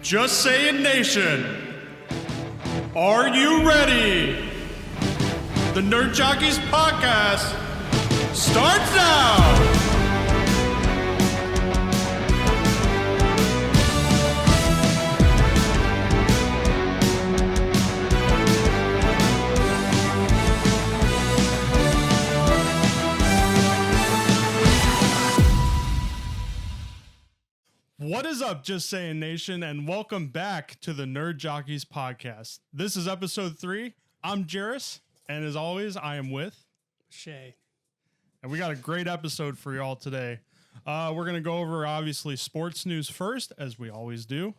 Just Saying Nation, are you ready? The Nerd Jockeys podcast starts now! What is up, Just Saying Nation, and welcome back to the Nerd Jockeys podcast. This is episode 3. I'm Jairus, and as always, I am with Shay. And we got a great episode for y'all today. We're going to go over, obviously, sports news first, as we always do.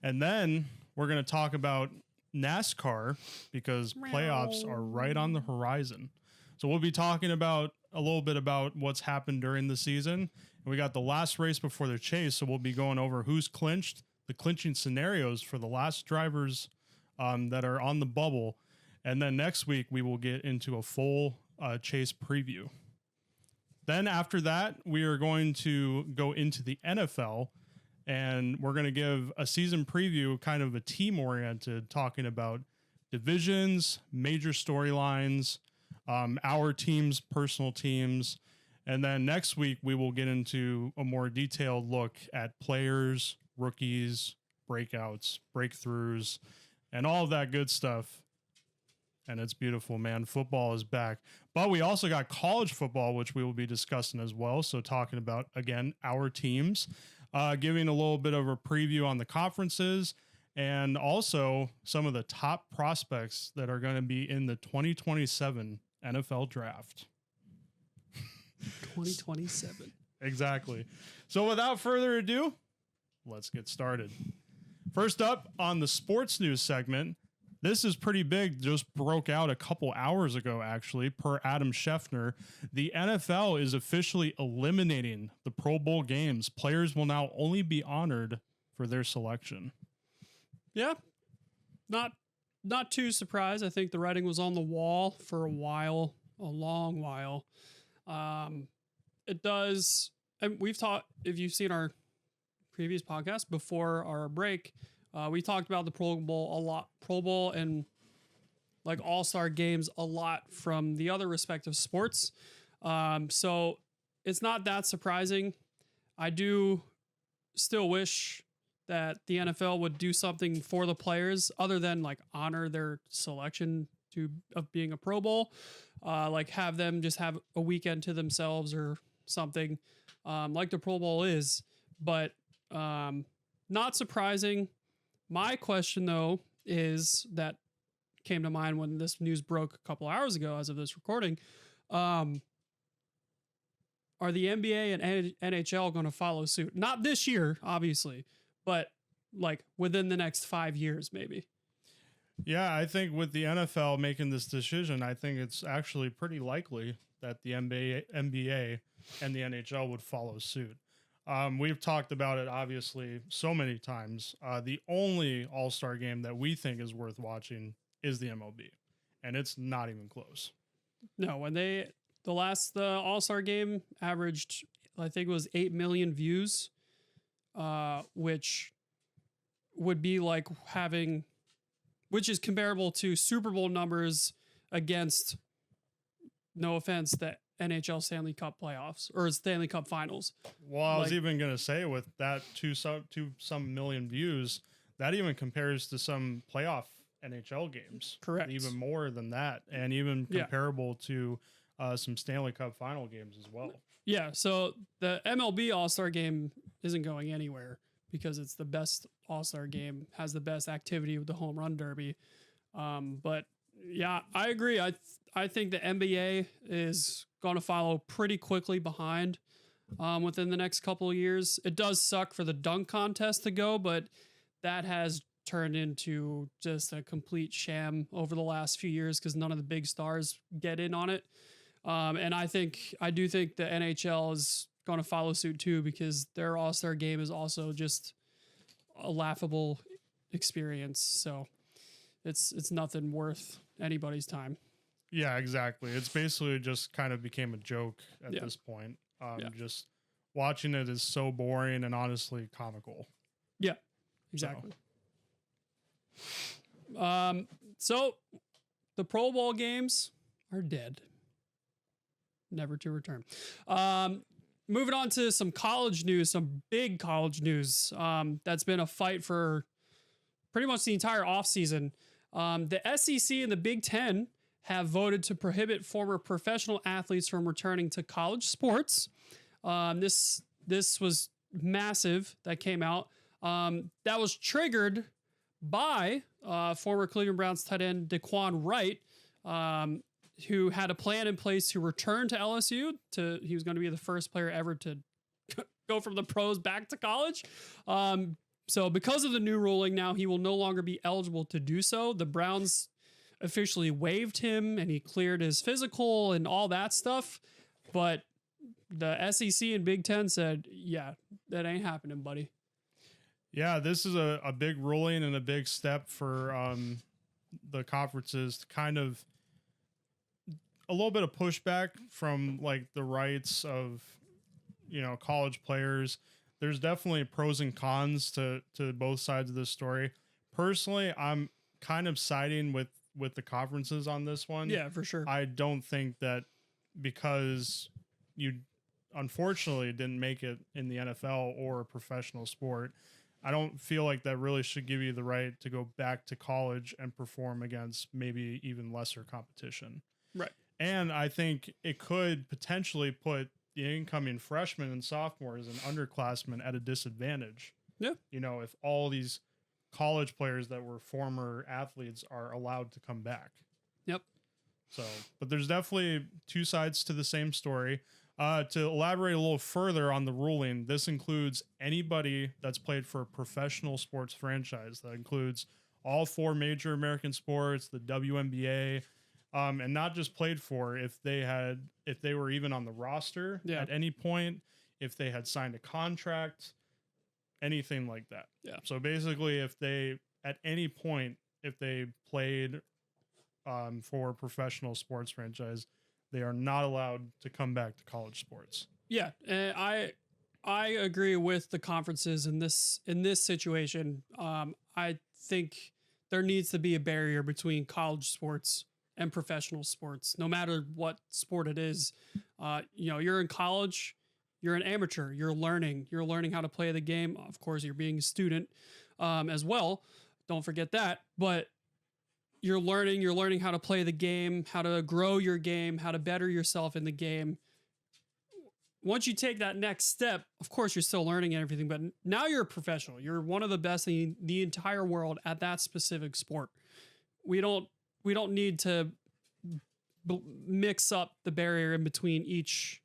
And then we're going to talk about NASCAR, because playoffs are right on the horizon. So we'll be talking about a little bit about what's happened during the season. And we got the last race before the chase, so we'll be going over who's clinched, the clinching scenarios for the last drivers that are on the bubble. And then next week, we will get into a full chase preview. Then after that, we are going to go into the NFL, and we're going to give a season preview, kind of a team-oriented, talking about divisions, major storylines, our teams, personal teams. And then next week, we will get into a more detailed look at players, rookies, breakouts, breakthroughs, and all of that good stuff. And it's beautiful, man. Football is back. But we also got college football, which we will be discussing as well. So talking about, again, our teams, giving a little bit of a preview on the conferences, and also some of the top prospects that are going to be in the 2027 NFL draft. 2027. Exactly. So without further ado, let's get started. First up on the sports news segment, this is pretty big. Just broke out a couple hours ago, actually, per Adam Schefter. The NFL is officially eliminating the Pro Bowl games. Players will now only be honored for their selection. Yeah. Not too surprised. I think the writing was on the wall for a while, a long while. It does, and we've talked, if you've seen our previous podcast before our break, we talked about the Pro Bowl and like all-star games a lot from the other respective sports. So it's not that surprising. I do still wish that the NFL would do something for the players other than like honor their selection of being a Pro Bowl, like have them just have a weekend to themselves or something, like the Pro Bowl is, but not surprising. My question though is that came to mind when this news broke a couple hours ago as of this recording. Are the NBA and NHL going to follow suit? Not this year, obviously, but like within the next 5 years, maybe. Yeah, I think with the NFL making this decision, I think it's actually pretty likely that the NBA and the NHL would follow suit. We've talked about it, obviously, so many times. The only all-star game that we think is worth watching is the MLB, and it's not even close. No, when the all-star game averaged, I think it was 8 million views, which would be like which is comparable to Super Bowl numbers against, no offense, the NHL Stanley Cup playoffs or Stanley Cup finals. Well, I was even going to say with that to some million views, that even compares to some playoff NHL games. Correct. Even more than that, and even comparable to some Stanley Cup final games as well. Yeah, so the MLB All-Star game isn't going anywhere because it's the best All-Star game, has the best activity with the home run derby. But yeah, I agree. I think the NBA is going to follow pretty quickly behind within the next couple of years. It does suck for the dunk contest to go, but that has turned into just a complete sham over the last few years because none of the big stars get in on it. And I do think the NHL is going to follow suit too, because their all-star game is also just a laughable experience. So it's nothing worth anybody's time. Yeah, exactly. It's basically just kind of became a joke at this point. Just watching it is so boring and honestly comical. Yeah, exactly. So the Pro Bowl games are dead, never to return. Moving on to some college news, some big college news. That's been a fight for pretty much the entire offseason. The SEC and the Big Ten have voted to prohibit former professional athletes from returning to college sports. This was massive that came out. That was triggered by former Cleveland Browns tight end Daquan Wright, who had a plan in place to return to LSU. He was going to be the first player ever to go from the pros back to college. So because of the new ruling, now he will no longer be eligible to do so. The Browns officially waived him and he cleared his physical and all that stuff. But the SEC and Big Ten said, yeah, that ain't happening, buddy. Yeah, this is a big ruling and a big step for the conferences to kind of a little bit of pushback from like the rights of, college players. There's definitely pros and cons to both sides of this story. Personally, I'm kind of siding with the conferences on this one. Yeah, for sure. I don't think that because you unfortunately didn't make it in the NFL or a professional sport, I don't feel like that really should give you the right to go back to college and perform against maybe even lesser competition. Right. And I think it could potentially put the incoming freshmen and sophomores and underclassmen at a disadvantage. Yeah. If all these college players that were former athletes are allowed to come back. Yep. So, but there's definitely two sides to the same story. To elaborate a little further on the ruling, this includes anybody that's played for a professional sports franchise. That includes all four major American sports, the WNBA, and not just played for. If they were even on the roster at any point, if they had signed a contract, anything like that. Yeah. So basically, if they at any point if they played for a professional sports franchise, they are not allowed to come back to college sports. Yeah, I agree with the conferences in this situation. I think there needs to be a barrier between college sports and professional sports, no matter what sport it is. You're in college, you're an amateur, you're learning how to play the game. Of course, you're being a student as well. Don't forget that, but you're learning how to play the game, how to grow your game, how to better yourself in the game. Once you take that next step, of course, you're still learning and everything, but now you're a professional. You're one of the best in the entire world at that specific sport. We don't need to mix up the barrier in between each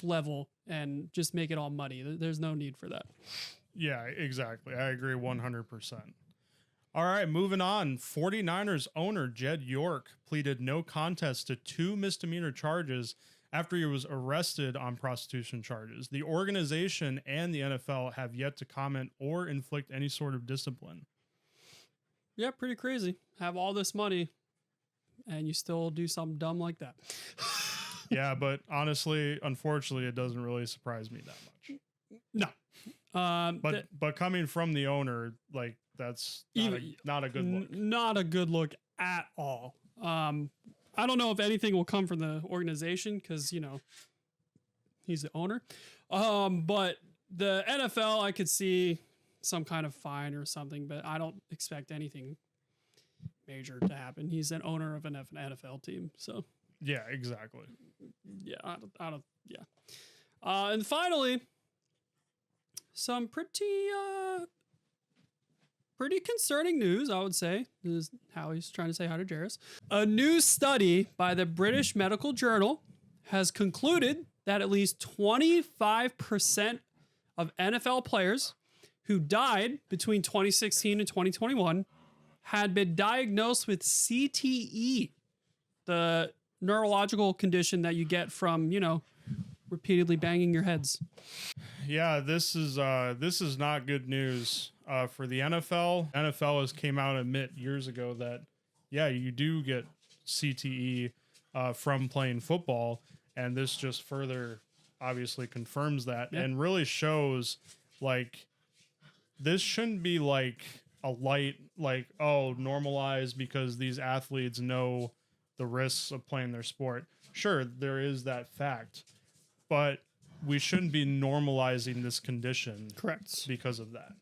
level and just make it all muddy. There's no need for that. Yeah, exactly. I agree 100%. All right, moving on. 49ers owner Jed York pleaded no contest to 2 misdemeanor charges after he was arrested on prostitution charges. The organization and the NFL have yet to comment or inflict any sort of discipline. Yeah, pretty crazy. Have all this money and you still do something dumb like that. Yeah, but honestly, unfortunately, it doesn't really surprise me that much. No. But coming from the owner, like, that's not a good look. Not a good look at all. I don't know if anything will come from the organization because, he's the owner. But the NFL, I could see some kind of fine or something, but I don't expect anything major to happen. He's an owner of an NFL team. So, yeah, exactly. Yeah, I don't. Yeah. And finally, some pretty concerning news, I would say. This is how he's trying to say hi to Jairus. A new study by the British Medical Journal has concluded that at least 25% of NFL players who died between 2016 and 2021 had been diagnosed with CTE, the neurological condition that you get from, repeatedly banging your heads. Yeah, this is not good news for the NFL. NFL has came out and admit years ago that, yeah, you do get CTE from playing football, and this just further obviously confirms that and really shows like this shouldn't be like a light, like, oh, normalized because these athletes know the risks of playing their sport. Sure, there is that fact, but we shouldn't be normalizing this condition Correct. because of that.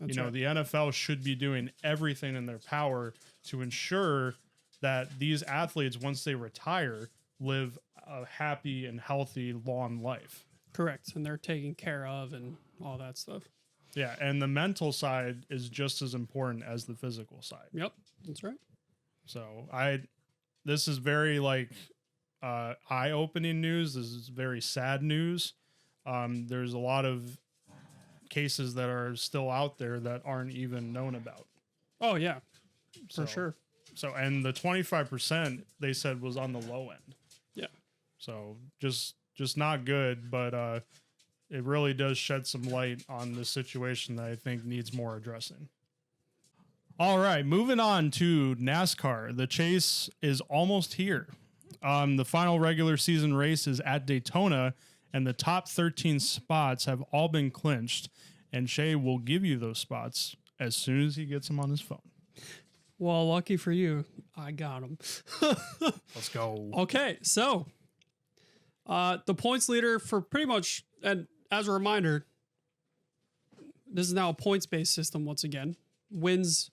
That's you know, right. the NFL should be doing everything in their power to ensure that these athletes, once they retire, live a happy and healthy, long life. Correct. And they're taken care of and all that stuff. Yeah, and the mental side is just as important as the physical side. Yep, that's right. So this is very like eye-opening news. This is very sad news. There's a lot of cases that are still out there that aren't even known about. Oh yeah, So- for sure. So, and the 25% they said was on the low end. Yeah. So just not good, but it really does shed some light on the situation that I think needs more addressing. All right, moving on to NASCAR. The chase is almost here. The final regular season race is at Daytona, and the top 13 spots have all been clinched. And Shay will give you those spots as soon as he gets them on his phone. Well, lucky for you, I got them. Let's go. Okay, so the points leader for pretty much, and as a reminder, this is now a points-based system once again. Wins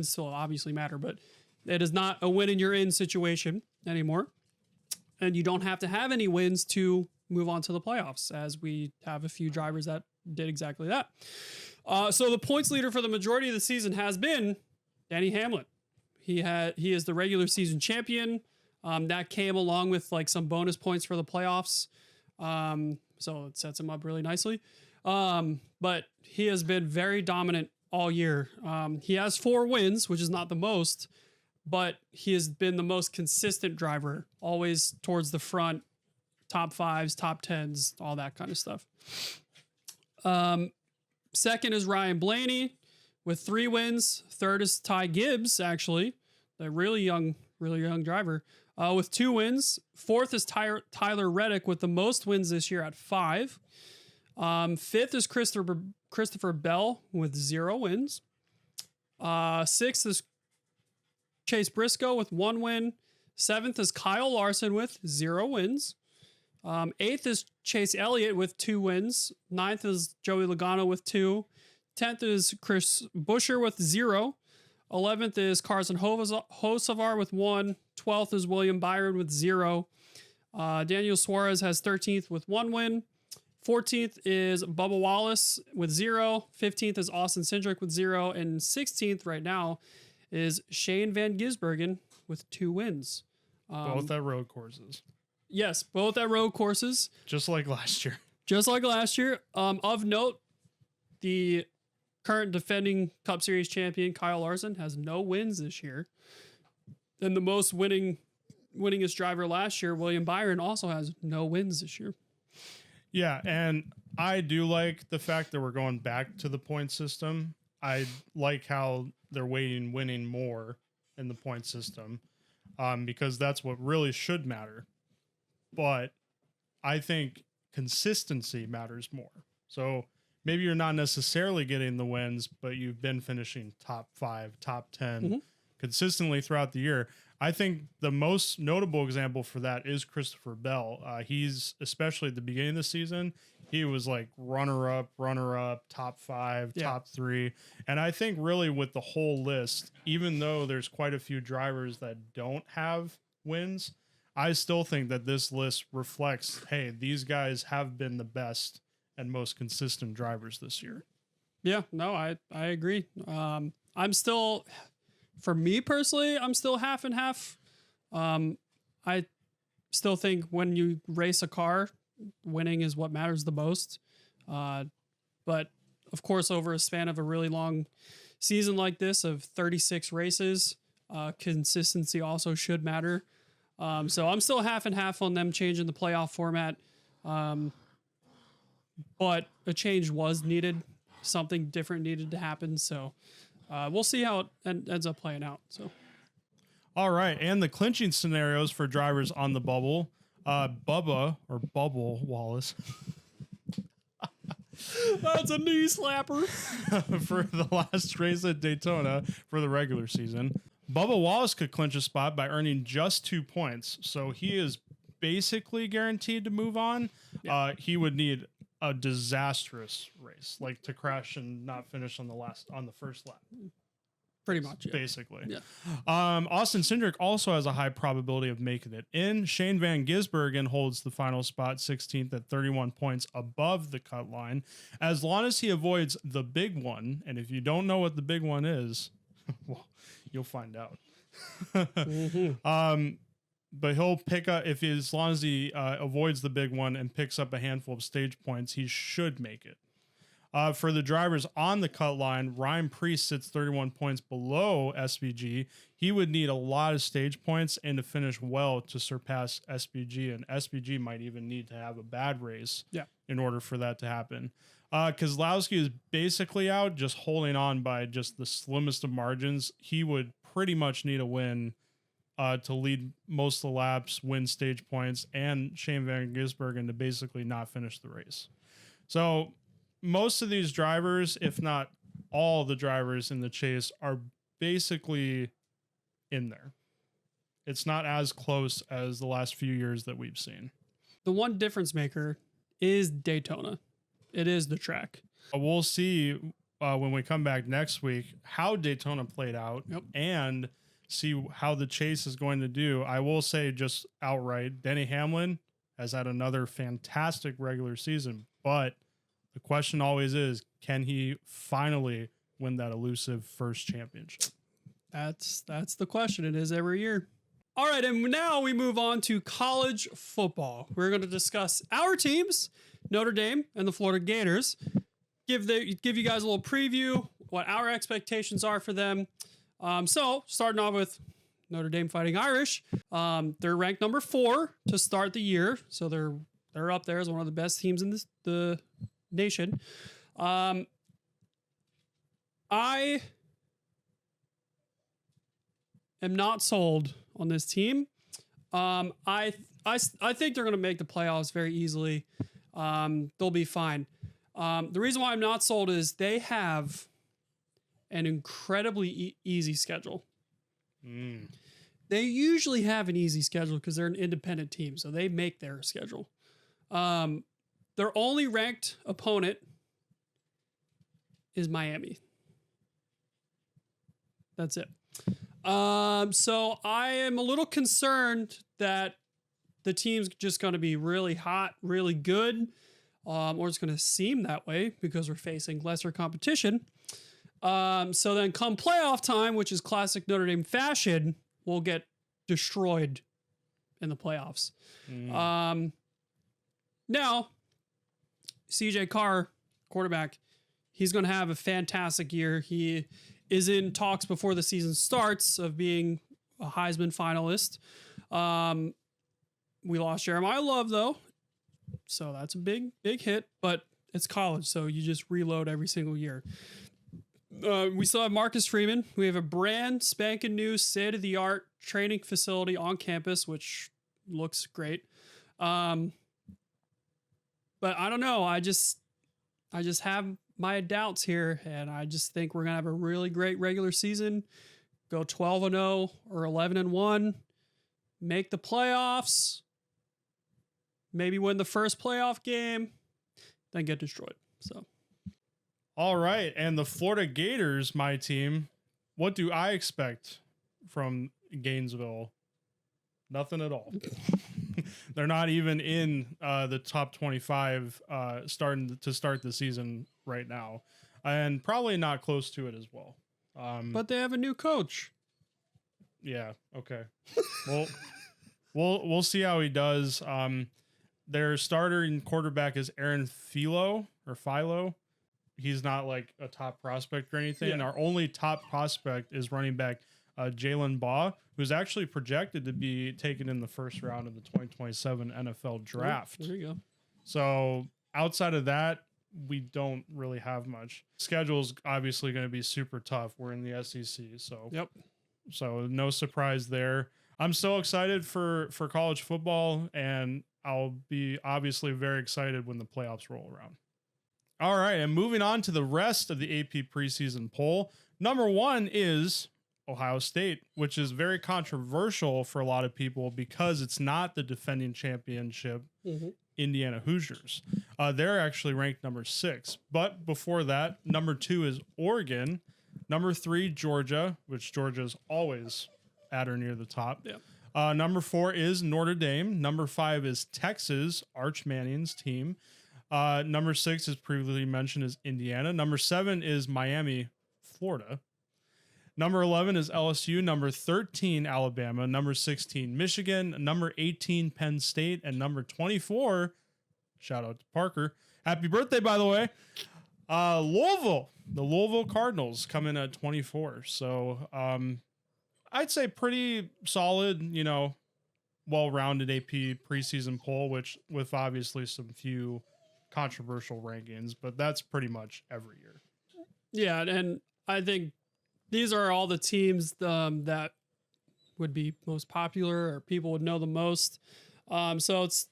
still obviously matter, but it is not a win and you're in situation anymore. And you don't have to have any wins to move on to the playoffs, as we have a few drivers that did exactly that. So the points leader for the majority of the season has been Denny Hamlin. He is the regular season champion. That came along with like some bonus points for the playoffs. So it sets him up really nicely. But he has been very dominant all year. He has 4 wins, which is not the most, but he has been the most consistent driver, always towards the front, top 5s, top 10s, all that kind of stuff. Second is Ryan Blaney with 3 wins. Third is Ty Gibbs, actually, the really young driver, with 2 wins. Fourth is Tyler Reddick with the most wins this year at 5. Fifth is Christopher Bell with 0 wins. Sixth is Chase Briscoe with 1 win. Seventh is Kyle Larson with 0 wins. Eighth is Chase Elliott with 2 wins. Ninth is Joey Logano with 2. 10th is Chris Buescher with 0. 11th is Carson Hocevar with 1. 12th is William Byron with 0. Daniel Suarez has 13th with 1 win. 14th is Bubba Wallace with 0. 15th is Austin Cindric with 0. And 16th right now is Shane Van Gisbergen with 2 wins. Both at road courses. Yes, both at road courses. Just like last year. Just like last year. Of note, the current defending Cup Series champion, Kyle Larson, has no wins this year. And the most winningest driver last year, William Byron, also has no wins this year. Yeah, and I do like the fact that we're going back to the point system. I like how they're winning more in the point system, because that's what really should matter. But I think consistency matters more. So maybe you're not necessarily getting the wins, but you've been finishing top 5, top 10 consistently throughout the year. I think the most notable example for that is Christopher Bell. He's, especially at the beginning of the season, he was like runner up, top 5, top 3. And I think really with the whole list, even though there's quite a few drivers that don't have wins, I still think that this list reflects, hey, these guys have been the best and most consistent drivers this year. Yeah, no, I agree. I'm still, for me personally, I'm still half and half. I still think when you race a car, winning is what matters the most. But of course, over a span of a really long season like this of 36 races, consistency also should matter. So I'm still half and half on them changing the playoff format. But a change was needed. Something different needed to happen. So we'll see how it ends up playing out. So, all right. And the clinching scenarios for drivers on the bubble, Bubba or Bubble Wallace That's a knee slapper. for the last race at Daytona for the regular season. Bubba Wallace could clinch a spot by earning just 2 points, so he is basically guaranteed to move on. Yeah. He would need a disastrous race, like to crash and not finish on the first lap. Pretty much, yeah. Basically. Yeah. Austin Cindric also has a high probability of making it in. Shane Van Gisbergen holds the final spot, 16th at 31 points above the cut line. As long as he avoids the big one, and if you don't know what the big one is, well, you'll find out. Mm-hmm. But he'll pick up, as long as he avoids the big one and picks up a handful of stage points, he should make it. For the drivers on the cut line, Ryan Preece sits 31 points below SVG. He would need a lot of stage points and to finish well to surpass SVG, and SVG might even need to have a bad race in order for that to happen. Kozlowski is basically out, just holding on by just the slimmest of margins. He would pretty much need a win to lead most of the laps, win stage points, and Shane Van Gisbergen to basically not finish the race. So most of these drivers, if not all the drivers in the chase, are basically in there. It's not as close as the last few years that we've seen. The one difference maker is Daytona. It is the track. We'll see when we come back next week how Daytona played out and see how the chase is going to do. I will say just outright, Denny Hamlin has had another fantastic regular season, but the question always is, can he finally win that elusive first championship? That's the question. It is every year. All right, and now we move on to college football. We're going to discuss our teams, Notre Dame and the Florida Gators. Give you guys a little preview, what our expectations are for them. So starting off with Notre Dame Fighting Irish. They're ranked number 4 to start the year, so they're up there as one of the best teams in the nation. I am not sold on this team. I think they're going to make the playoffs very easily. They'll be fine. The reason why I'm not sold is they have an incredibly easy schedule. They usually have an easy schedule because they're an independent team, so they make their schedule. Their only ranked opponent is Miami. That's it. So I am a little concerned that the team's just going to be really hot, really good, or it's going to seem that way because we're facing lesser competition. So then come playoff time, which is classic Notre Dame fashion, we'll get destroyed in the playoffs. Now, CJ Carr, quarterback, he's going to have a fantastic year. He is in talks before the season starts of being a Heisman finalist. We lost Jeremiah Love, though, so that's a big hit, but it's college, so you just reload every single year. We still have Marcus Freeman. We have a brand spanking new state-of-the-art training facility on campus, which looks great. But I don't know. I just have my doubts here, and I just think we're gonna have a really great regular season. Go 12-0 or 11-1, make the playoffs, maybe win the first playoff game, then get destroyed. So, all right, and the Florida Gators, my team. What do I expect from Gainesville? Nothing at all. They're not even in the top 25 starting to start the season right now, and probably not close to it as well. But they have a new coach. Yeah. Okay. Well, we'll see how he does. Their starter and quarterback is Aaron Philo. He's not like a top prospect or anything. Yeah. And our only top prospect is running back Jalen Baugh, who's actually projected to be taken in the first round of the 2027 NFL draft. Oh, there you go. So outside of that, we don't really have much. Schedule's obviously going to be super tough. We're in the SEC, so so no surprise there. I'm so excited for college football, and I'll be obviously very excited when the playoffs roll around. All right, and moving on to the rest of the AP preseason poll. Number 1 is Ohio State, which is very controversial for a lot of people because it's not the defending championship Indiana Hoosiers. They're actually ranked number 6. But before that, number 2 is Oregon. Number 3, Georgia, which Georgia's always at or near the top. Yeah. Number 4 is Notre Dame. Number 5 is Texas, Arch Manning's team. Number 6, as previously mentioned, is Indiana. Number 7 is Miami, Florida. Number 11 is LSU. Number 13, Alabama. Number 16, Michigan. Number 18, Penn State. And number 24, shout out to Parker. Happy birthday, by the way. Louisville. The Louisville Cardinals come in at 24. So I'd say pretty solid, well-rounded AP preseason poll, which with obviously some few controversial rankings, but that's pretty much every year. Yeah, and I think these are all the teams that would be most popular or people would know the most. So it's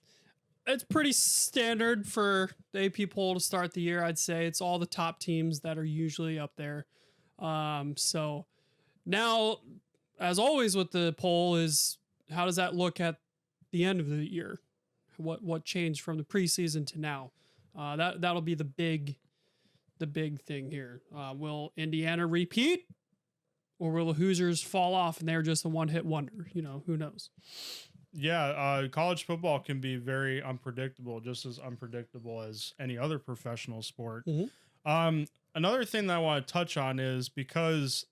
pretty standard for the AP poll to start the year. I'd say it's all the top teams that are usually up there. So now, as always with the poll, is how does that look at the end of the year? What changed from the preseason to now? That'll be the big thing here. Will Indiana repeat, or will the Hoosiers fall off and they're just a one-hit wonder? Who knows? Yeah, college football can be very unpredictable, just as unpredictable as any other professional sport. Another thing that I want to touch on is because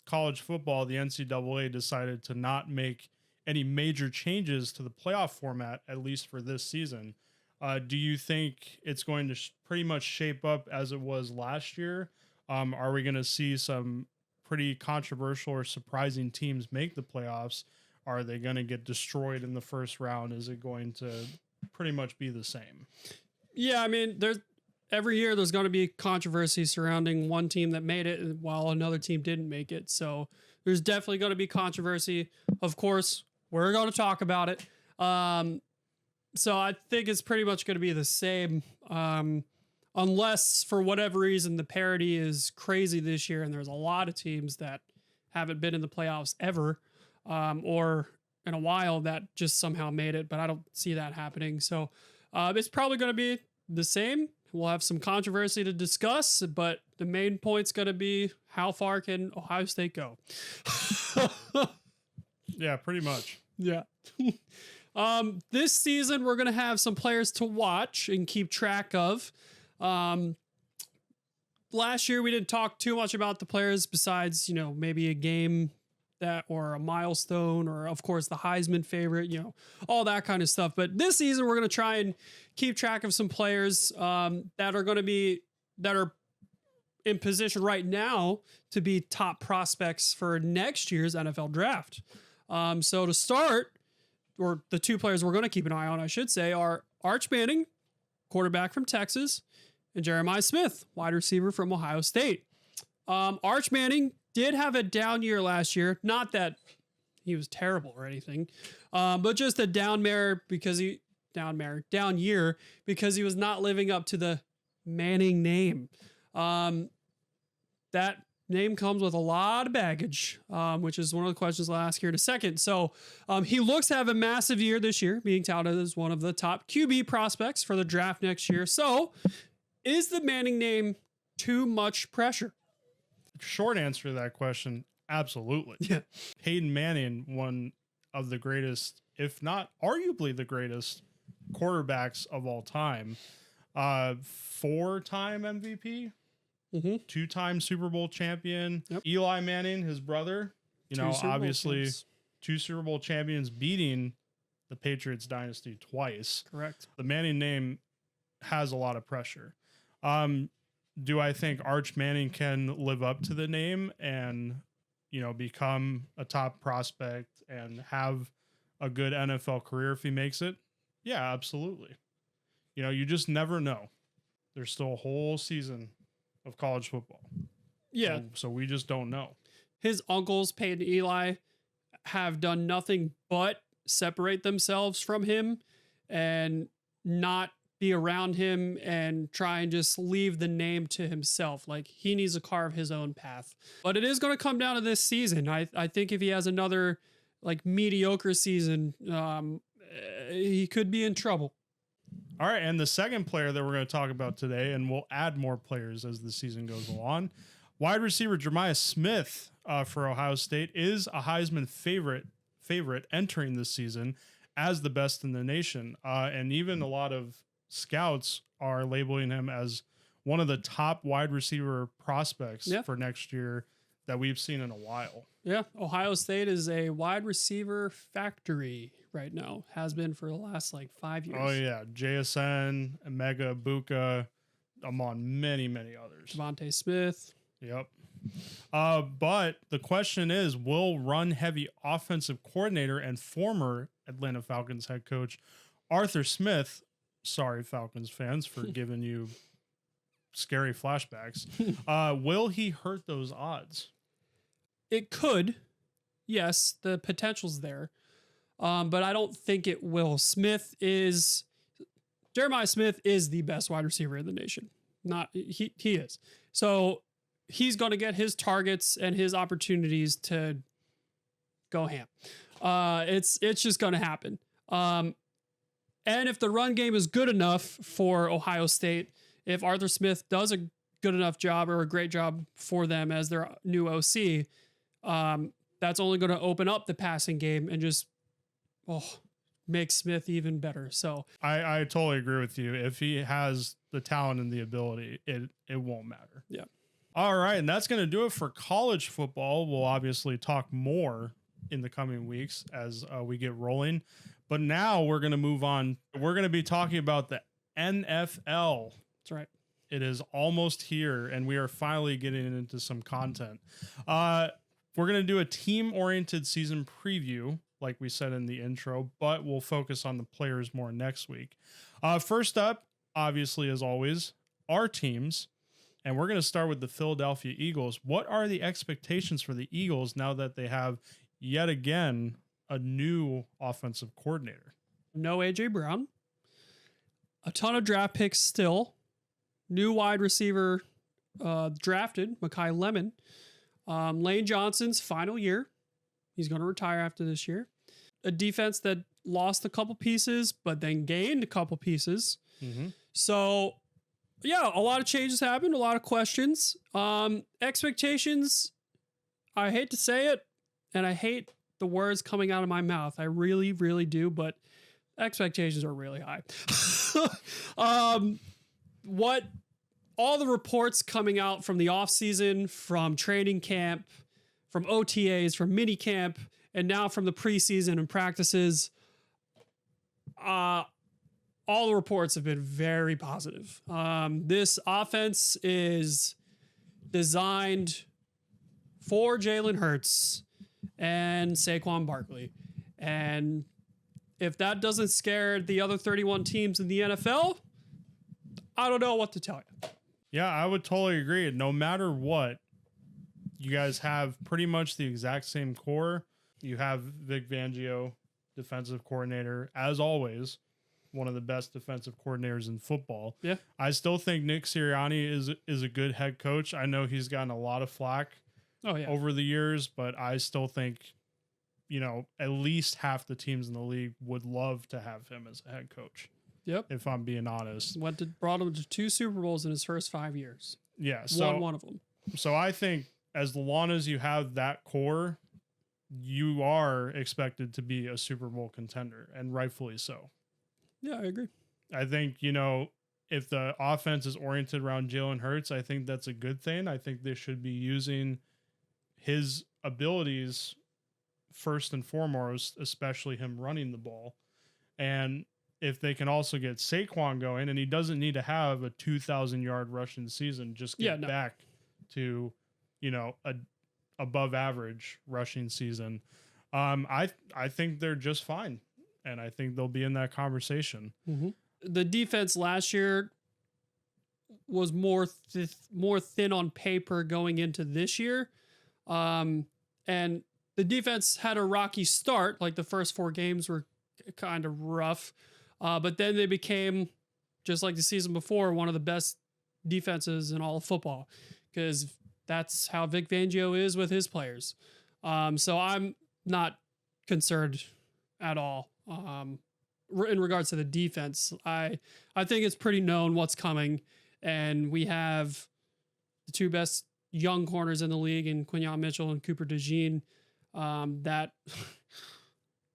college football, the NCAA decided to not make any major changes to the playoff format, at least for this season. Do you think it's going to pretty much shape up as it was last year? Are we going to see some pretty controversial or surprising teams make the playoffs? Are they going to get destroyed in the first round? Is it going to pretty much be the same? Yeah, I mean, every year there's going to be controversy surrounding one team that made it while another team didn't make it. So there's definitely going to be controversy. Of course, we're going to talk about it. So I think it's pretty much going to be the same, unless for whatever reason the parity is crazy this year and there's a lot of teams that haven't been in the playoffs ever, or in a while that just somehow made it, but I don't see that happening. So it's probably going to be the same. We'll have some controversy to discuss, but the main point's going to be how far can Ohio State go? Yeah, pretty much. Yeah. This season, we're going to have some players to watch and keep track of. Last year, we didn't talk too much about the players besides, maybe a game or a milestone, or of course the Heisman favorite, all that kind of stuff. But this season, we're going to try and keep track of some players that are in position right now to be top prospects for next year's NFL draft. So to start, or the two players we're going to keep an eye on, I should say, are Arch Manning, quarterback from Texas, and Jeremiah Smith, wide receiver from Ohio State. Arch Manning did have a down year last year. Not that he was terrible or anything, but just a down year because he was not living up to the Manning name. That name comes with a lot of baggage, which is one of the questions I'll ask here in a second. So he looks to have a massive year this year, being touted as one of the top QB prospects for the draft next year. So is the Manning name too much pressure? Short answer to that question, absolutely. Yeah. Peyton Manning, one of the greatest, if not arguably the greatest quarterbacks of all time. 4-time MVP, 2-time Super Bowl champion. Yep. Eli Manning, his brother, obviously 2 Super Bowl champions, beating the Patriots dynasty twice. Correct. The Manning name has a lot of pressure. Do I think Arch Manning can live up to the name and, become a top prospect and have a good NFL career if he makes it? Yeah, absolutely. You just never know. There's still a whole season of college football. Yeah. So we just don't know. His uncles, Peyton and Eli, have done nothing but separate themselves from him and not be around him and try and just leave the name to himself. Like, he needs to carve his own path. But it is going to come down to this season. I think if he has another like mediocre season, he could be in trouble. All right, and the second player that we're going to talk about today, and we'll add more players as the season goes along, wide receiver Jeremiah Smith for Ohio State is a Heisman favorite entering this season as the best in the nation. And even a lot of scouts are labeling him as one of the top wide receiver prospects for next year that we've seen in a while. Yeah, Ohio State is a wide receiver factory right now. Has been for the last like 5 years. Oh yeah, JSN, Emeka, Buka, among many, many others. Devontae Smith. Yep. But the question is, will run-heavy offensive coordinator and former Atlanta Falcons head coach Arthur Smith, sorry Falcons fans for giving you scary flashbacks, will he hurt those odds? It could. Yes, the potential's there. But I don't think it will. Jeremiah Smith is the best wide receiver in the nation. He is. So he's going to get his targets and his opportunities to go ham. It's just going to happen. And if the run game is good enough for Ohio State, if Arthur Smith does a good enough job or a great job for them as their new OC, that's only going to open up the passing game and just make Smith even better. So I totally agree with you. If he has the talent and the ability, it won't matter. Yeah. All right, and that's going to do it for college football. We'll obviously talk more in the coming weeks as we get rolling. But now we're going to move on. We're going to be talking about the NFL. That's right. It is almost here, and we are finally getting into some content. We're going to do a team-oriented season preview, like we said in the intro, but we'll focus on the players more next week. First up, obviously, as always, our teams. And we're going to start with the Philadelphia Eagles. What are the expectations for the Eagles now that they have yet again a new offensive coordinator? No A.J. Brown. A ton of draft picks still. New wide receiver drafted, Mekhi Lemon. Lane Johnson's final year. He's going to retire after this year. A defense that lost a couple pieces, but then gained a couple pieces. Mm-hmm. So, yeah, a lot of changes happened, a lot of questions. Expectations, I hate to say it, and I hate the words coming out of my mouth. I really, really do, but expectations are really high. What all the reports coming out from the offseason, from training camp, from OTAs, from mini camp, and now from the preseason and practices, all the reports have been very positive. This offense is designed for Jalen Hurts and Saquon Barkley. And if that doesn't scare the other 31 teams in the NFL, I don't know what to tell you. Yeah, I would totally agree. No matter what, you guys have pretty much the exact same core. You have Vic Fangio, defensive coordinator, as always, one of the best defensive coordinators in football. Yeah. I still think Nick Sirianni is a good head coach. I know he's gotten a lot of flack over the years, but I still think, at least half the teams in the league would love to have him as a head coach. Yep. If I'm being honest. Brought him to 2 Super Bowls in his first 5 years. Yeah. So won one of them. So I think as long as you have that core, you are expected to be a Super Bowl contender, and rightfully so. Yeah, I agree. I think, if the offense is oriented around Jalen Hurts, I think that's a good thing. I think they should be using his abilities first and foremost, especially him running the ball. And if they can also get Saquon going, and he doesn't need to have a 2,000-yard rushing season, just get back to, a above average rushing season. I think they're just fine. And I think they'll be in that conversation. Mm-hmm. The defense last year was more thin on paper going into this year. And the defense had a rocky start. Like the first 4 games were kind of rough. But then they became just like the season before, one of the best defenses in all of football, because that's how Vic Fangio is with his players. So I'm not concerned at all. In regards to the defense, I think it's pretty known what's coming, and we have the two best young corners in the league in Quinyon Mitchell and Cooper DeJean. That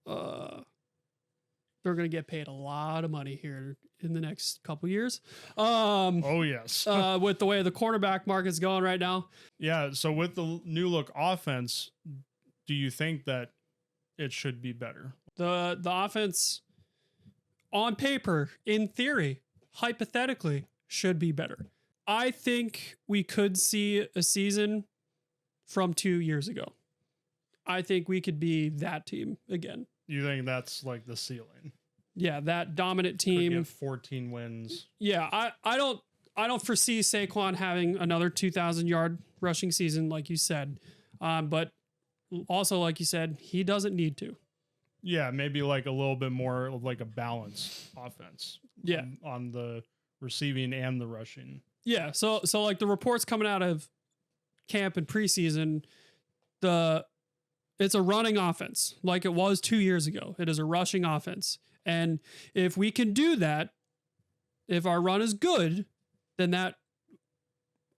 they're going to get paid a lot of money here in the next couple years. Oh yes. With the way the cornerback market's going right now. Yeah. So with the new look offense, do you think that it should be better? The offense on paper, in theory, hypothetically, should be better. I think we could see a season from 2 years ago. I think we could be that team again. You think that's like the ceiling? Yeah, that dominant Could team. get 14 wins. Yeah, I don't foresee Saquon having another 2,000-yard rushing season like you said. But also, like you said, he doesn't need to. Yeah, maybe like a little bit more of like a balanced offense. Yeah. On the receiving and the rushing. Yeah, so like the reports coming out of camp and preseason, it's a running offense like it was 2 years ago. It is a rushing offense. And if we can do that, if our run is good, then that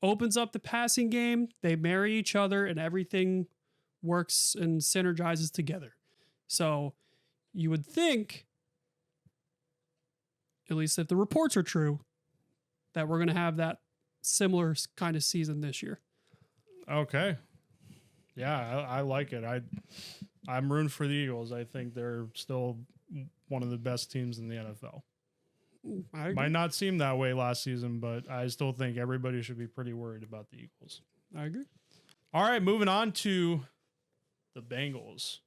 opens up the passing game. They marry each other and everything works and synergizes together. So you would think, at least if the reports are true, that we're going to have that similar kind of season this year. Okay. Yeah, I like it. I'm rooting for the Eagles. I think they're still one of the best teams in the NFL. Might not seem that way last season, but I still think everybody should be pretty worried about the Eagles. I agree. All right, moving on to the Bengals.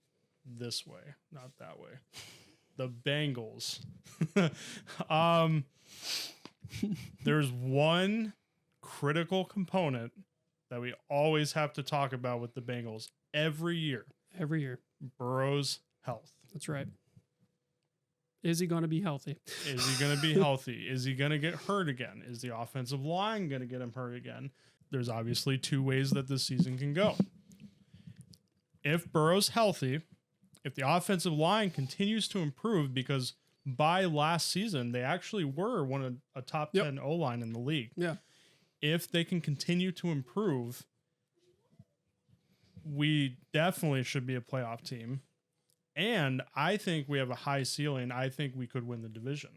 This way, not that way. The Bengals. There's one critical component that we always have to talk about with the Bengals every year. Every year. Burrow's health. That's right. Is he going to be healthy? Is he going to be healthy? Is he going to get hurt again? Is the offensive line going to get him hurt again? There's obviously two ways that this season can go. If Burrow's healthy, if the offensive line continues to improve, because by last season, they actually were one of a top 10 O-line in the league. Yeah. If they can continue to improve, we definitely should be a playoff team. And I think we have a high ceiling. I think we could win the division.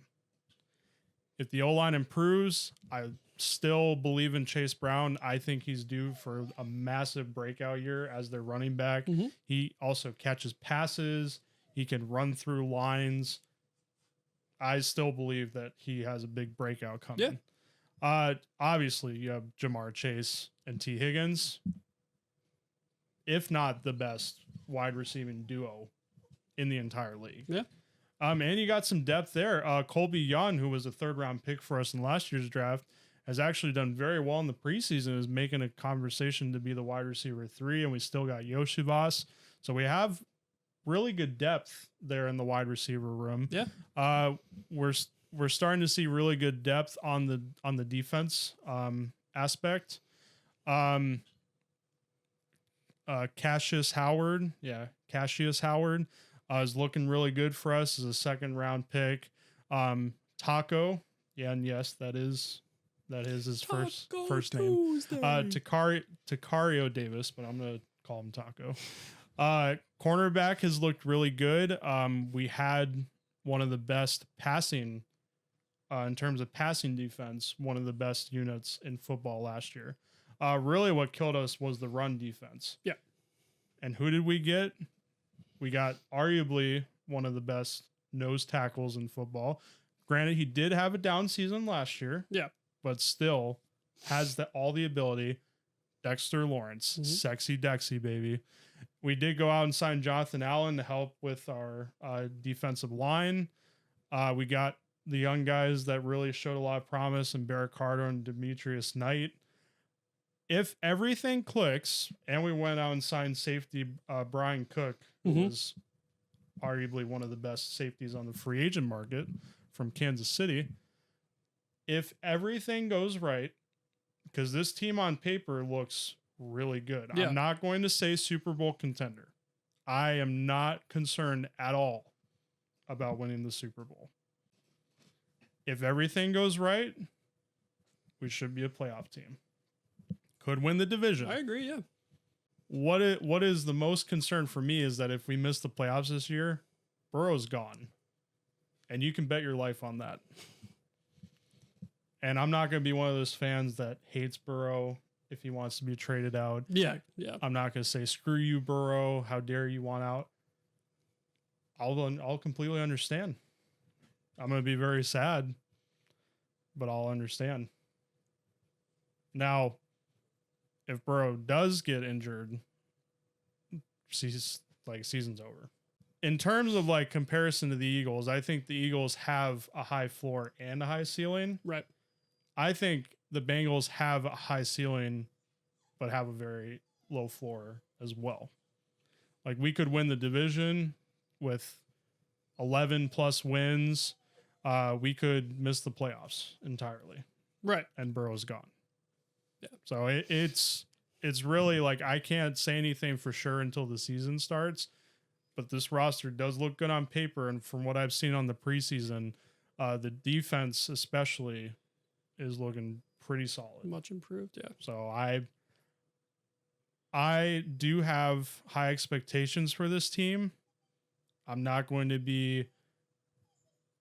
If the O-line improves, I still believe in Chase Brown. I think he's due for a massive breakout year as their running back. Mm-hmm. He also catches passes. He can run through lines. I still believe that he has a big breakout coming. Yeah. Obviously, you have Jamar Chase and T. Higgins. If not the best wide receiving duo in the entire league. Yeah. And you got some depth there. Colby Young, who was a third-round pick for us in last year's draft, has actually done very well in the preseason, is making a conversation to be the wide receiver 3, and we still got Yoshivas. So we have really good depth there in the wide receiver room. Yeah. We're starting to see really good depth on the defense aspect. Cassius Howard is looking really good for us as a second-round pick. Taco, yeah, and yes, that is his first name. Tacario Davis, but I'm gonna call him Taco. Cornerback has looked really good. We had one of the best passing, in terms of passing defense, one of the best units in football last year. Really what killed us was the run defense. Yeah. And who did we get? We got arguably one of the best nose tackles in football. Granted, he did have a down season last year. Yeah. But still has all the ability. Dexter Lawrence, sexy Dexy, baby. We did go out and sign Jonathan Allen to help with our defensive line. We got the young guys that really showed a lot of promise in Barrett Carter and Demetrius Knight. If everything clicks, and we went out and signed safety Brian Cook, who was arguably one of the best safeties on the free agent market from Kansas City, if everything goes right, because this team on paper looks really good. Yeah. I'm not going to say Super Bowl contender. I am not concerned at all about winning the Super Bowl. If everything goes right, we should be a playoff team. Could win the division. I agree, yeah. What is the most concern for me is that if we miss the playoffs this year, Burrow's gone. And you can bet your life on that. And I'm not going to be one of those fans that hates Burrow if he wants to be traded out. Yeah. I'm not going to say, screw you, Burrow. How dare you want out? I'll completely understand. I'm going to be very sad, but I'll understand. Now, if Burrow does get injured, season's over. In terms of like comparison to the Eagles, I think the Eagles have a high floor and a high ceiling. Right. I think the Bengals have a high ceiling, but have a very low floor as well. Like we could win the division with 11 plus wins. We could miss the playoffs entirely. Right. And Burrow's gone. Yeah. So it's really like, I can't say anything for sure until the season starts, but this roster does look good on paper. And from what I've seen on the preseason, the defense especially is looking pretty solid. Much improved, yeah. So I do have high expectations for this team. I'm not going to be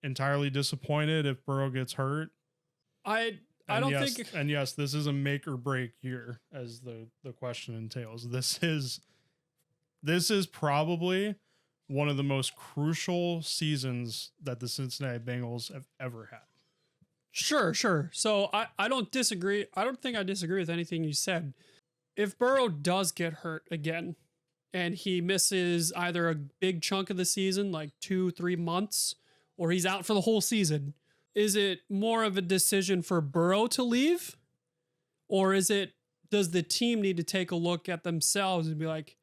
entirely disappointed if Burrow gets hurt. I don't think. And yes, this is a make or break year, as the question entails. This is probably one of the most crucial seasons that the Cincinnati Bengals have ever had. Sure. So I don't disagree. I don't think I disagree with anything you said. If Burrow does get hurt again and he misses either a big chunk of the season, like 2-3 months, or he's out for the whole season, is it more of a decision for Burrow to leave? Or does the team need to take a look at themselves and be like,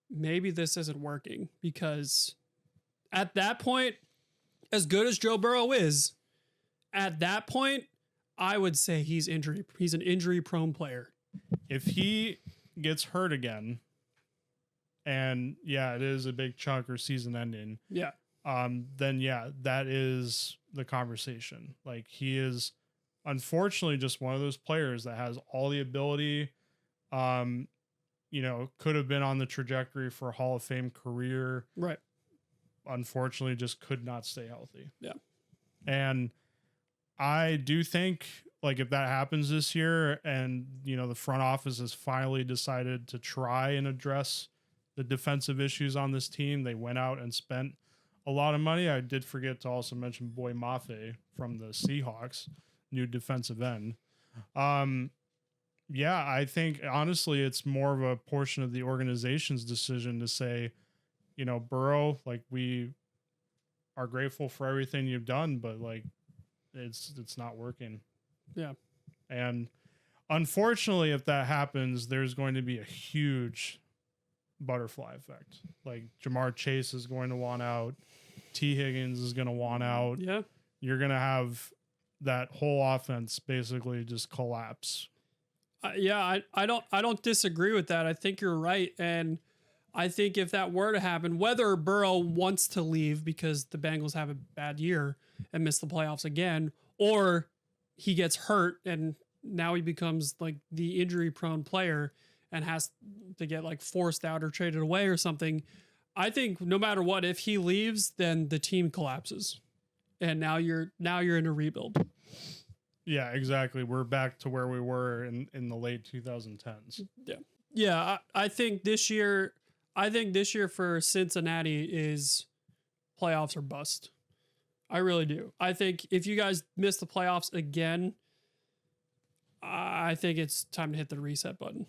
maybe this isn't working? Because at that point, as good as Joe Burrow is, at that point, I would say he's an injury prone player. If he gets hurt again, and yeah, it is a big chunk or season ending. Yeah. Then yeah, that is the conversation. Like he is unfortunately just one of those players that has all the ability, could have been on the trajectory for a Hall of Fame career. Right. Unfortunately just could not stay healthy. Yeah. And I do think like if that happens this year and, the front office has finally decided to try and address the defensive issues on this team, they went out and spent a lot of money. I did forget to also mention Boy Mafe from the Seahawks, new defensive end. Yeah, I think honestly, it's more of a portion of the organization's decision to say, Burrow, like we are grateful for everything you've done, but like it's not working. Yeah. And unfortunately, if that happens, there's going to be a huge butterfly effect. Like Jamar Chase is going to want out. T. Higgins is going to want out. Yeah. You're going to have that whole offense basically just collapse. I don't disagree with that. I think you're right. And I think if that were to happen, whether Burrow wants to leave because the Bengals have a bad year and miss the playoffs again, or he gets hurt and now he becomes like the injury prone player and has to get like forced out or traded away or something. I think no matter what, if he leaves, then the team collapses. And now you're in a rebuild. Yeah, exactly. We're back to where we were in the late 2010s. Yeah. Yeah. I think this year for Cincinnati is playoffs or bust. I really do. I think if you guys miss the playoffs again, I think it's time to hit the reset button.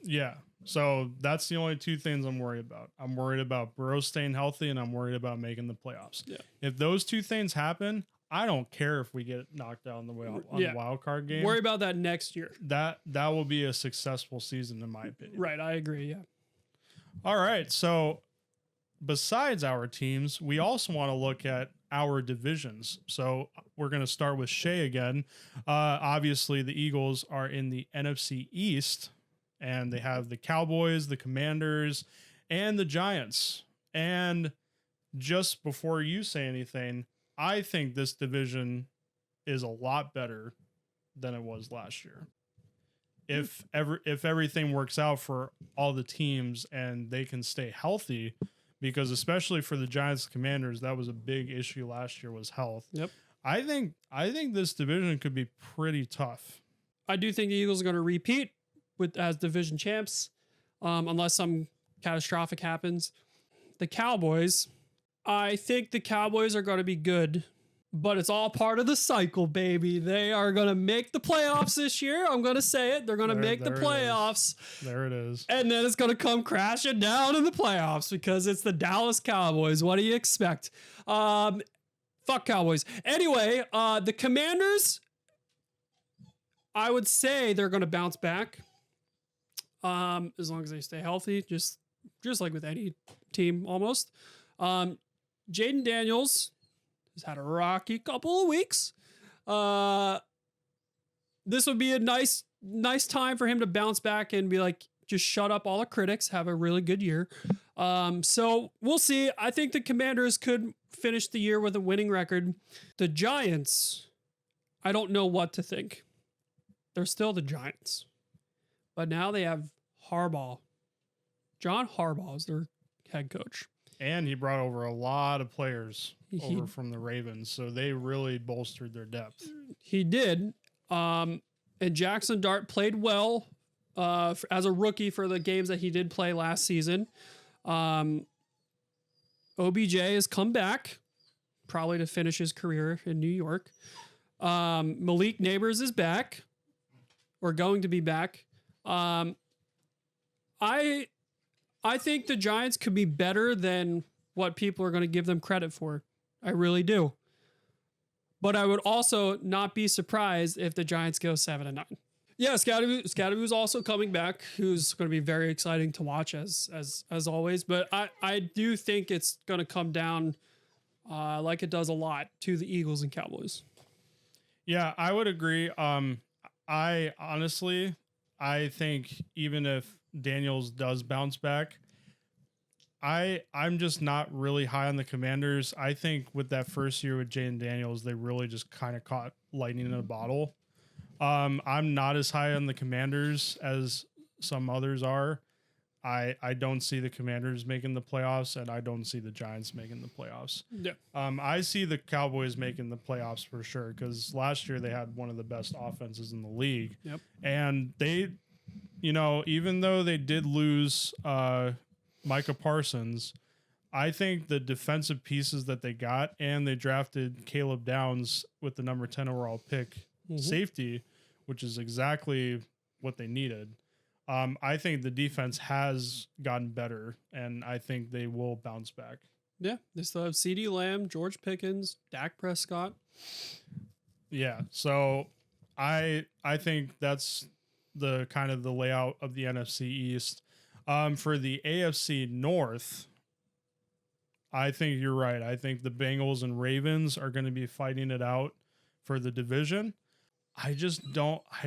Yeah. So that's the only two things I'm worried about. I'm worried about Burrow staying healthy and I'm worried about making the playoffs. Yeah. If those two things happen, I don't care if we get knocked out on the wild card game. Worry about that next year. That will be a successful season in my opinion. Right. I agree. Yeah. All right. So besides our teams, we also want to look at our divisions. So we're going to start with Shea again. Obviously, the Eagles are in the NFC East, and they have the Cowboys, the Commanders, and the Giants. And just before you say anything, I think this division is a lot better than it was last year. If everything works out for all the teams and they can stay healthy, because especially for the Giants, Commanders, that was a big issue last year, was health. Yep. I think this division could be pretty tough. I do think the Eagles are going to repeat as division champs, unless some catastrophic happens. The Cowboys, I think the Cowboys are going to be good, but it's all part of the cycle, baby. They are going to make the playoffs this year. I'm going to say it. They're going to make the playoffs. There it is. And then it's going to come crashing down in the playoffs because it's the Dallas Cowboys. What do you expect? Fuck Cowboys. Anyway, the Commanders, I would say they're going to bounce back. As long as they stay healthy, just like with any team almost. Jaden Daniels has had a rocky couple of weeks. This would be a nice time for him to bounce back and be like, just shut up all the critics, have a really good year. So we'll see. I think the Commanders could finish the year with a winning record. The Giants, I don't know what to think. They're still the Giants. But now they have Harbaugh. John Harbaugh is their head coach. And he brought over a lot of players over from the Ravens, so they really bolstered their depth. He did. And Jackson Dart played well as a rookie for the games that he did play last season. OBJ has come back, probably to finish his career in New York. Malik Neighbors is back, or going to be back. I think the Giants could be better than what people are going to give them credit for. I really do. But I would also not be surprised if the Giants go 7-9. Yeah, Scadaboo's also coming back, who's going to be very exciting to watch as always. But I do think it's going to come down like it does a lot to the Eagles and Cowboys. Yeah, I would agree. I think even if Daniels does bounce back, I'm just not really high on the Commanders. I think with that first year with Jaden Daniels, they really just kind of caught lightning in a bottle. I'm not as high on the Commanders as some others are. I don't see the Commanders making the playoffs, and I don't see the Giants making the playoffs. Yeah. I see the Cowboys making the playoffs for sure, because last year they had one of the best offenses in the league. Yep. And they, even though they did lose Micah Parsons, I think the defensive pieces that they got, and they drafted Caleb Downs with the number 10 overall pick safety, which is exactly what they needed. I think the defense has gotten better, and I think they will bounce back. Yeah, they still have CeeDee Lamb, George Pickens, Dak Prescott. Yeah, so I think that's the kind of the layout of the NFC East. For the AFC North, I think you're right. I think the Bengals and Ravens are going to be fighting it out for the division. I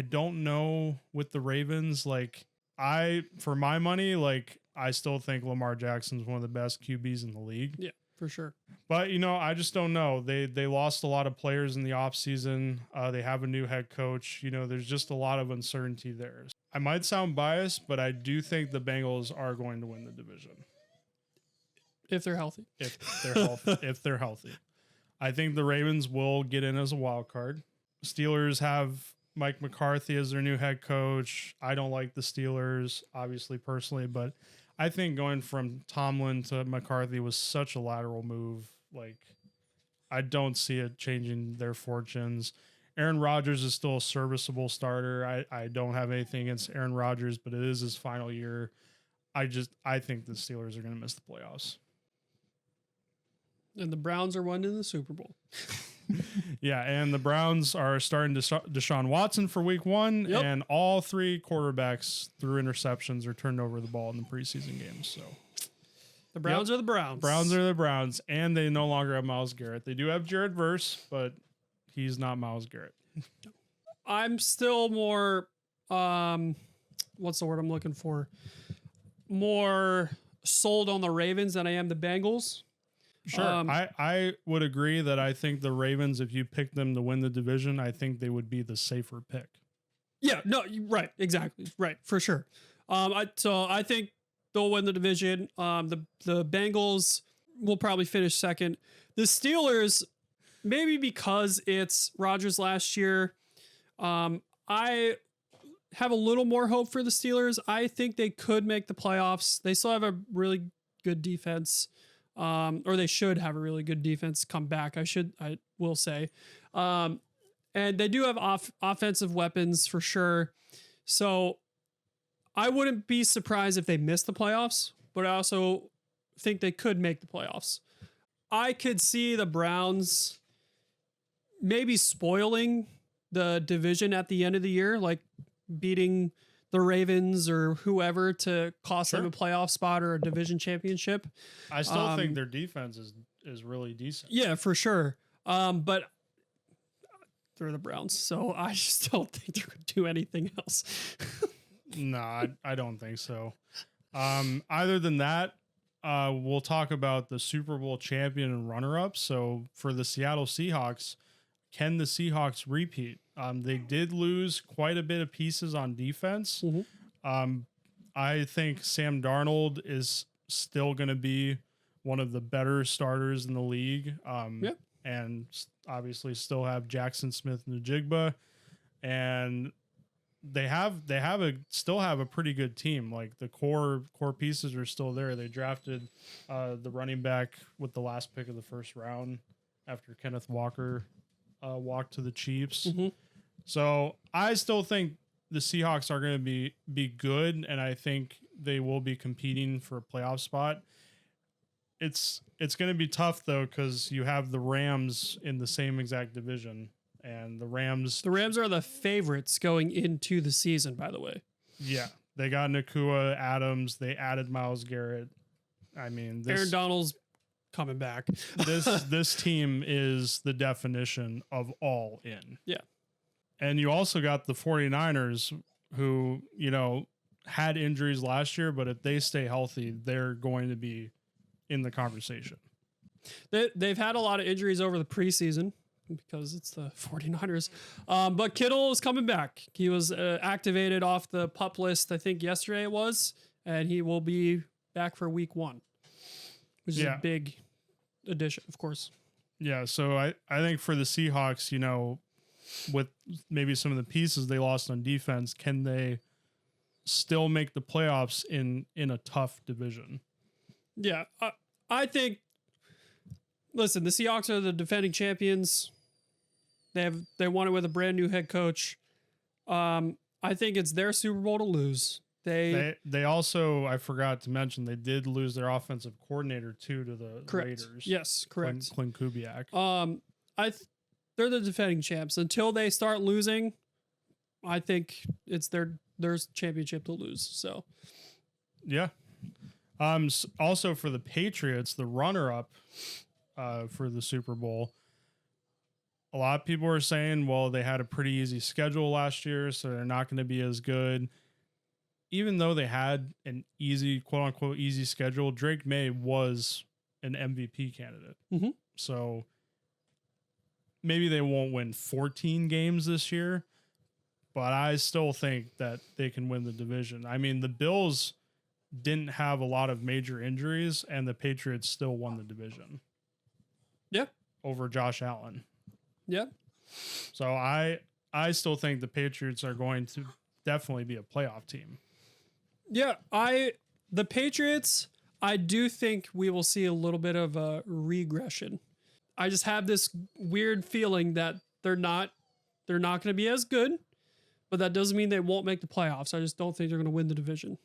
don't know with the Ravens. For my money, I still think Lamar Jackson's one of the best QBs in the league. Yeah, for sure. But, I just don't know. They lost a lot of players in the offseason. They have a new head coach. There's just a lot of uncertainty there. I might sound biased, but I do think the Bengals are going to win the division. If they're healthy. If they're healthy. I think the Ravens will get in as a wild card. Steelers have Mike McCarthy as their new head coach. I don't like the Steelers, obviously, personally, but I think going from Tomlin to McCarthy was such a lateral move. I don't see it changing their fortunes. Aaron Rodgers is still a serviceable starter. I don't have anything against Aaron Rodgers, but it is his final year. I think the Steelers are going to miss the playoffs. And the Browns are winning the Super Bowl. Yeah, and the Browns are starting Deshaun Watson for week 1, and all 3 quarterbacks threw interceptions or turned over the ball in the preseason games. So, The Browns are the Browns. Browns are the Browns, and they no longer have Myles Garrett. They do have Jared Verse, but he's not Myles Garrett. I'm still more, what's the word I'm looking for? More sold on the Ravens than I am the Bengals. Sure. I would agree that I think the Ravens, if you pick them to win the division, I think they would be the safer pick. Yeah, no, right, exactly, right, for sure. So I think they'll win the division. The Bengals will probably finish second. The Steelers, maybe because it's Rodgers last year, I have a little more hope for the Steelers. I think they could make the playoffs. They still have a really good defense, or they should have a really good defense come back. I will say, and they do have offensive weapons for sure. So I wouldn't be surprised if they missed the playoffs, but I also think they could make the playoffs. I could see the Browns maybe spoiling the division at the end of the year, like beating the Ravens or whoever to cost them a playoff spot or a division championship. I still think their defense is really decent. Yeah, for sure. But they're the Browns, so I just don't think they're going to do anything else. No, I don't think so. Other than that, we'll talk about the Super Bowl champion and runner-up. So for the Seattle Seahawks, can the Seahawks repeat? They did lose quite a bit of pieces on defense. Mm-hmm. I think Sam Darnold is still going to be one of the better starters in the league. And obviously still have Jackson Smith-Njigba, and they still have a pretty good team. Like the core pieces are still there. They drafted the running back with the last pick of the first round after Kenneth Walker walked to the Chiefs. Mm-hmm. So I still think the Seahawks are going to be good, and I think they will be competing for a playoff spot. It's going to be tough though, because you have the Rams in the same exact division, and the Rams are the favorites going into the season, by the way. Yeah, they got Nakua, Adams. They added Myles Garrett. I mean, Aaron Donald's coming back. this team is the definition of all in. Yeah. And you also got the 49ers who, had injuries last year, but if they stay healthy, they're going to be in the conversation. They've had a lot of injuries over the preseason because it's the 49ers. But Kittle is coming back. He was activated off the PUP list, I think yesterday it was, and he will be back for week 1, which is a big addition, of course. Yeah, so I think for the Seahawks, with maybe some of the pieces they lost on defense, can they still make the playoffs in a tough division? Yeah, I think, listen, the Seahawks are the defending champions. They won it with a brand new head coach. I think it's their Super Bowl to lose. They also, I forgot to mention, they did lose their offensive coordinator too to the Raiders. Yes, correct. Clint Kubiak. They're the defending champs. Until they start losing, I think it's their championship to lose. So, yeah. Also for the Patriots, the runner-up for the Super Bowl, a lot of people are saying, well, they had a pretty easy schedule last year, so they're not going to be as good. Even though they had an easy, quote-unquote, easy schedule, Drake May was an MVP candidate. Mm-hmm. So maybe they won't win 14 games this year, but I still think that they can win the division. I mean, the Bills didn't have a lot of major injuries, and the Patriots still won the division. Yeah. Over Josh Allen. Yeah. So I still think the Patriots are going to definitely be a playoff team. Yeah, the Patriots, I do think we will see a little bit of a regression. I just have this weird feeling that they're not going to be as good, but that doesn't mean they won't make the playoffs. I just don't think they're going to win the division.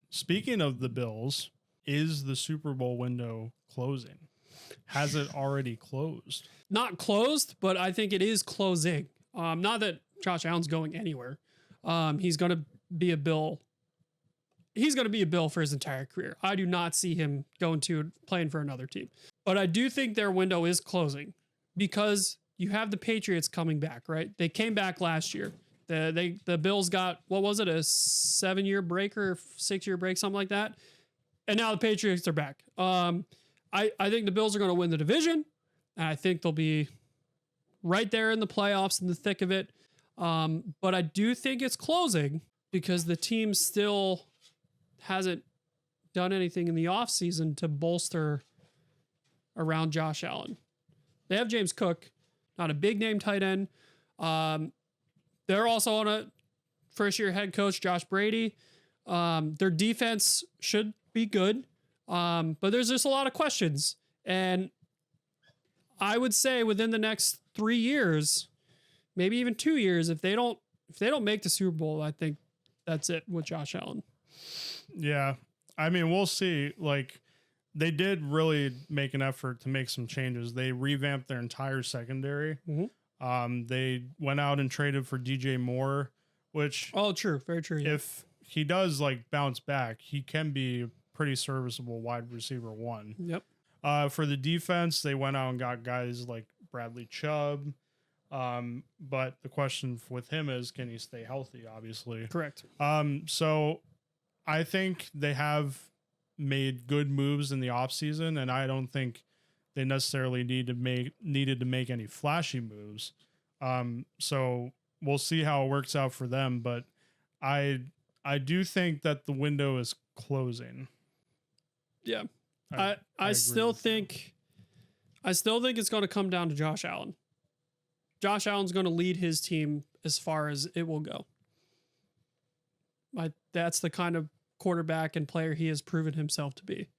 Speaking of the Bills, is the Super Bowl window closing? Has it already closed? Not closed, but I think it is closing. Not that Josh Allen's going anywhere. He's going to be a Bill he's going to be a Bill for his entire career. I do not see him going to playing for another team. But I do think their window is closing because you have the Patriots coming back, right? They came back last year. The Bills got, what was it, a 7-year break or 6-year break, something like that. And now the Patriots are back. I think the Bills are going to win the division. And I think they'll be right there in the playoffs in the thick of it. But I do think it's closing because the team still hasn't done anything in the offseason to bolster around Josh Allen. They have James Cook, not a big name tight end. They're also on a first-year head coach, Josh Brady. Their defense should be good, but there's just a lot of questions. And I would say within the next 3 years, maybe even 2 years, if they don't make the Super Bowl, I think that's it with Josh Allen. Yeah. I mean, we'll see. Like, they did really make an effort to make some changes. They revamped their entire secondary. Mm-hmm. They went out and traded for DJ Moore, which True. Very true. Yeah. If he does like bounce back, he can be a pretty serviceable wide receiver 1. Yep. For the defense, they went out and got guys like Bradley Chubb. But the question with him is, can he stay healthy? Obviously. Correct. So I think they have made good moves in the offseason, and I don't think they necessarily needed to make any flashy moves. So we'll see how it works out for them, but I do think that the window is closing. Yeah. I still think it's going to come down to Josh Allen. Josh Allen's going to lead his team as far as it will go. That's the kind of quarterback and player he has proven himself to be.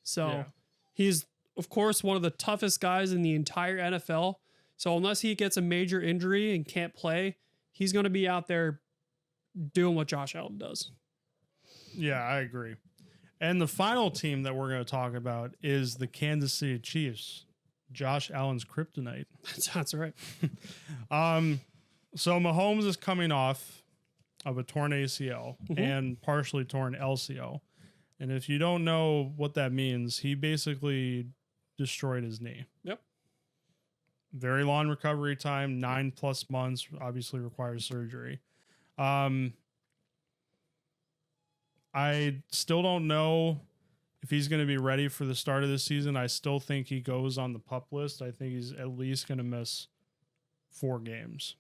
So he's, of course, one of the toughest guys in the entire NFL. So unless he gets a major injury and can't play, he's going to be out there doing what Josh Allen does. Yeah, I agree. And the final team that we're going to talk about is the Kansas City Chiefs. Josh Allen's kryptonite. That's right. So Mahomes is coming off of a torn ACL and partially torn LCL. And if you don't know what that means, he basically destroyed his knee. Yep. Very long recovery time, 9+ months, obviously requires surgery. I still don't know if he's going to be ready for the start of the season. I still think he goes on the PUP list. I think he's at least going to miss 4 games.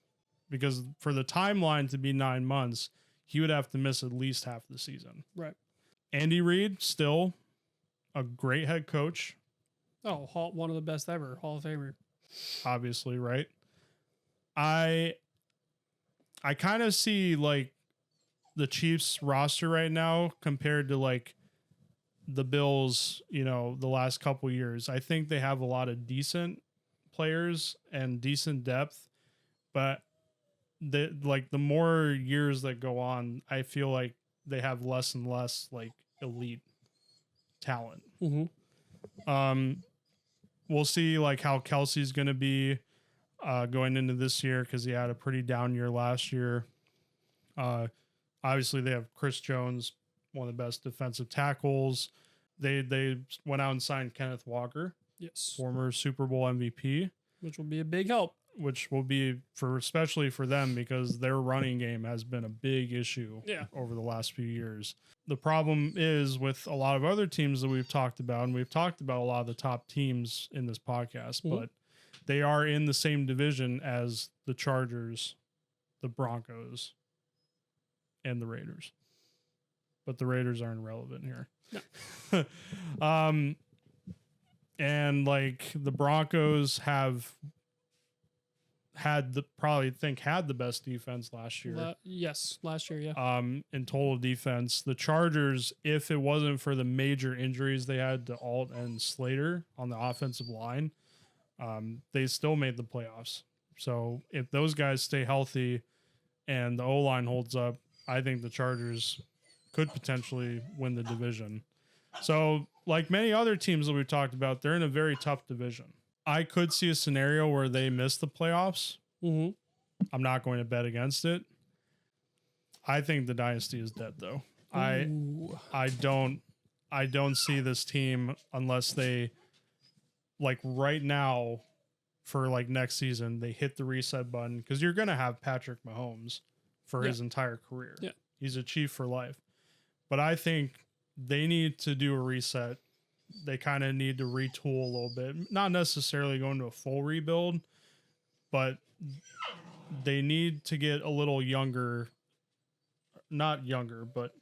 Because for the timeline to be 9 months, he would have to miss at least half the season. Right. Andy Reid, still a great head coach. Oh, one of the best ever, Hall of Famer. Obviously, right? I kind of see like the Chiefs roster right now compared to like the Bills, the last couple years. I think they have a lot of decent players and decent depth, but the more years that go on, I feel like they have less and less like elite talent. Mm-hmm. We'll see like how Kelsey's going to be going into this year because he had a pretty down year last year. Obviously, they have Chris Jones, one of the best defensive tackles. They went out and signed Kenneth Walker, yes, former Super Bowl MVP, which will be a big help. Which will be especially for them because their running game has been a big issue over the last few years. The problem is with a lot of other teams that we've talked about, and we've talked about a lot of the top teams in this podcast, but they are in the same division as the Chargers, the Broncos, and the Raiders. But the Raiders aren't relevant here. No. And like the Broncos have had the best defense last year. Yes, last year, yeah. In total defense, the Chargers, if it wasn't for the major injuries they had to Alt and Slater on the offensive line, they still made the playoffs. So if those guys stay healthy and the O-line holds up, I think the Chargers could potentially win the division. So like many other teams that we've talked about, they're in a very tough division. I could see a scenario where they miss the playoffs. Mm-hmm. I'm not going to bet against it. I think the dynasty is dead, though. Ooh. I don't see this team unless they, like, right now for like next season they hit the reset button, because you're gonna have Patrick Mahomes for his entire career. Yeah. He's a Chief for life. But I think they need to do a reset. They kind of need to retool a little bit, not necessarily go into a full rebuild, but they need to get a little younger. Not younger, but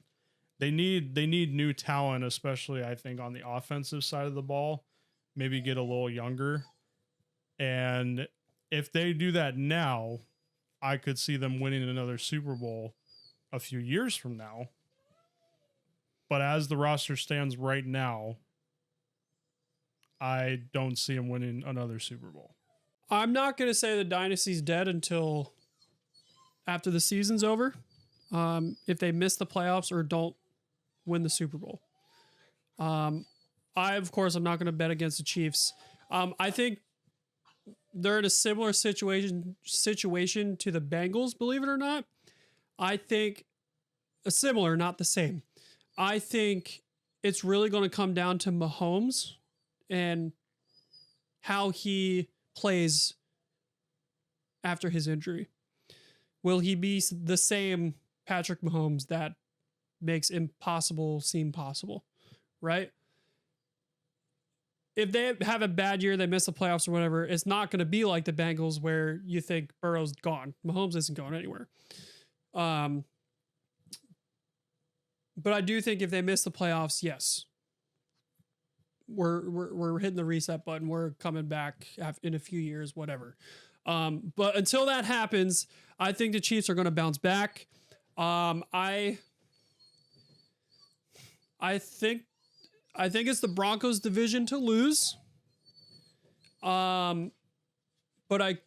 they need new talent, especially I think on the offensive side of the ball. Maybe get a little younger. And if they do that now, I could see them winning another Super Bowl a few years from now. But as the roster stands right now, I don't see them winning another Super Bowl. I'm not going to say the dynasty's dead until after the season's over. If they miss the playoffs or don't win the Super Bowl. Of course, I'm not going to bet against the Chiefs. I think they're in a similar situation to the Bengals, believe it or not. I think a similar, not the same. I think it's really going to come down to Mahomes and how he plays after his injury. Will he be the same Patrick Mahomes that makes impossible seem possible, right? If they have a bad year, they miss the playoffs or whatever, it's not going to be like the Bengals where you think Burrow's gone. Mahomes isn't going anywhere. But I do think if they miss the playoffs, yes, we're hitting the reset button. We're coming back in a few years, whatever. But until that happens, I think the Chiefs are going to bounce back. I think it's the Broncos' division to lose. But I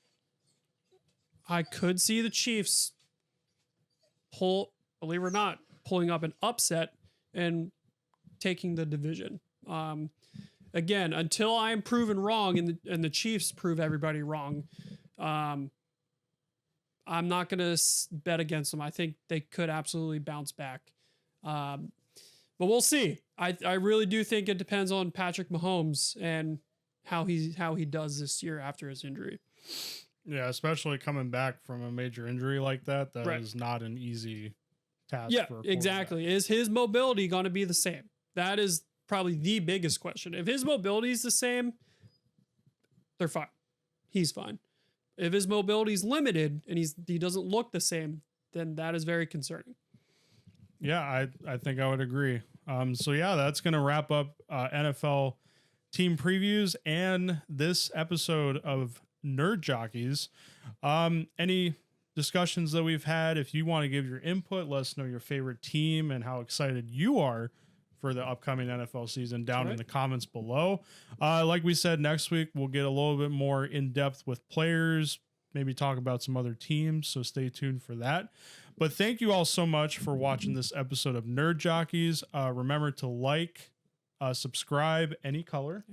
could see the Chiefs believe it or not, pulling up an upset and taking the division. Again, until I am proven wrong and the Chiefs prove everybody wrong, I'm not going to bet against them. I think they could absolutely bounce back. But we'll see. I really do think it depends on Patrick Mahomes and how he does this year after his injury. Yeah, especially coming back from a major injury like that. That Right. is not an easy task. Yeah, for a exactly. Is his mobility going to be the same? That is probably the biggest question. If his mobility is the same, they're fine. He's fine. If his mobility is limited and he doesn't look the same, then that is very concerning. Yeah, I think I would agree. So yeah, that's going to wrap up NFL team previews and this episode of Nerd Jockeys. Any discussions that we've had, if you want to give your input, let us know your favorite team and how excited you are for the upcoming NFL season down in the comments below. Like we said, next week we'll get a little bit more in depth with players, maybe talk about some other teams. So stay tuned for that. But thank you all so much for watching this episode of Nerd Jockeys. Remember to like, subscribe, any color,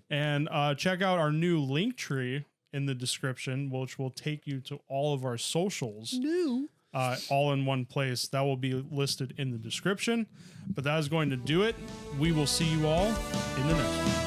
and check out our new link tree in the description, which will take you to all of our socials. All in one place. That will be listed in the description. But that is going to do it. We will see you all in the next one.